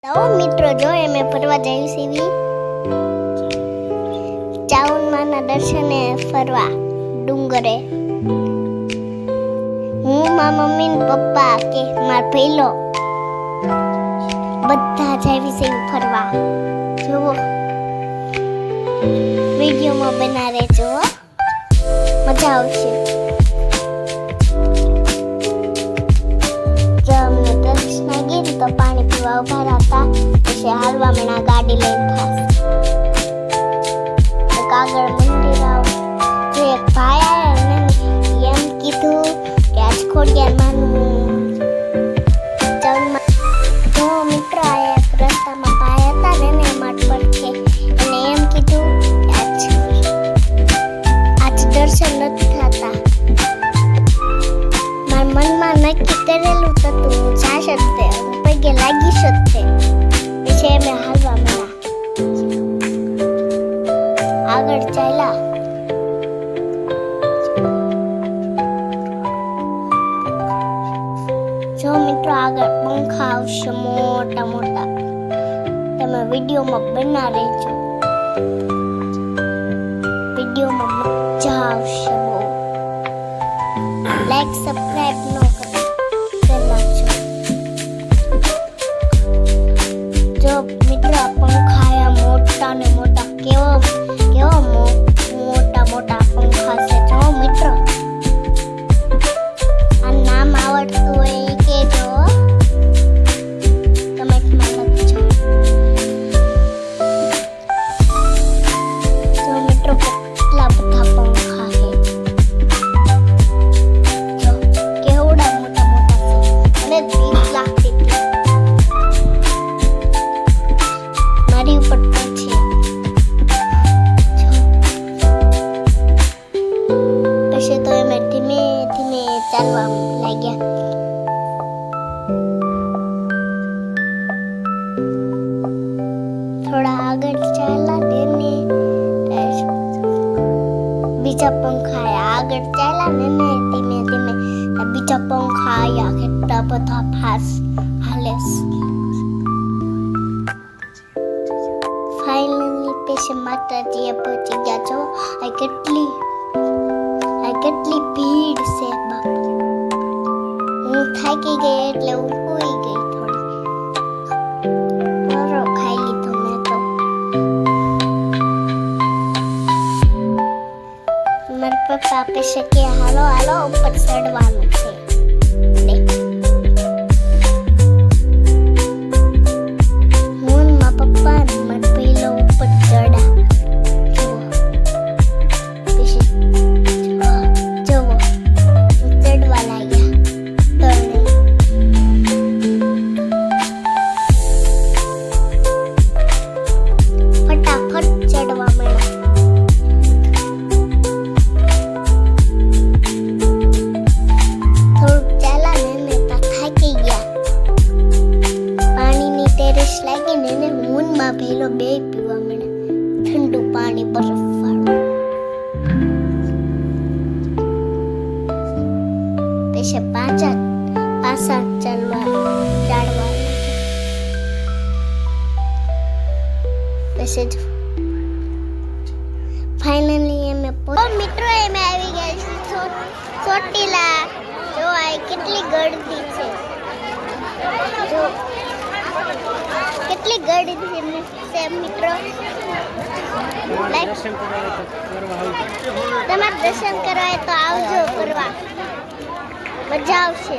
તો મિત્રો જો અમે ફરવા જઈ સીવી ચાઉનમાના દર્શને ફરવા ડુંગરે હું મારા મમ્મી ને પપ્પા કે માર ભઈલો બધા જઈ સીવી ફરવા જોવો વિડિયોમાં બના રહેજો મજા આવશે તો પાણી પીવા ઉભા હતા પછી હાલવા મણા ગાડી લઈને ખાસ કાગળ મંદિર આવ જે એક ભાઈ આવ્યા ને એમ કીધું કે આજ ખોડિયારમાંનું ચાઉનમાં જો મિત્રો આ એક રસ્તામાં ભાઈ હતા ને માટ પર છે અને એમ કીધું કે આજ દર્શન નથી થતા મારા મનમાં નક્કી કરેલું હતું હું જાશ જ તે પગે લાગી શકતે પછી અમે હાલવા મળ્યા આગળ ચાલ્યા જો મિત્રો આગળ પંખા આવશે મોટા મોટા તમે વિડીયોમાં બના રહેજો વિડીયોમાં મજા આવશે બહુ લાઈક સબસ્ક્રાઇબ નો મિત્રો પંખા મોટા ને મોટા કેવો મોટા મોટા પંખા છે જો મિત્રો આ નામ આવડતું હોય કે જો કમેન્ટમાં લખજો જો મિત્રો કેટલા બધા પંખા છે જો કેવડા મોટા મોટા છે અને બીક લાગતી હતી ઉપર છે પછી તો અમે ધીમે ધીમે ચાલવા લાગ્યા થોડા આગળ ચાલ્યા ને બીજા પંખા આગળ ચાલ્યા ને ધીમે ધીમે બીજા પંખા આવ્યા કેટલા બધા ફાસ્ટ હાલે ફાઇનલી પેશે માતાજીએ પહોંચી ગયા છો આ કેટલી ભીડ છે બાપ હું થાકી ગઈ એટલે હું સૂઈ ગઈ થોડી બરો ખાઈ લીધો મેં તો મારા પપ્પા પેશે કે હાલો હાલો ઉપર ચડવાનું છે ભેલો બે પીવા મળે ઠંડુ પાણી બરફ વાળું પછી પાછા ચાલવા પછી ફાઇનલી અમે મિત્રો અમે આવી ગયા છે ચોટીલા જો આ કેટલી ગળદી છે જો કેટલી ગળદી છે મિત્રો તમારે દર્શન કરવા તો આવજો કરવા મજા આવશે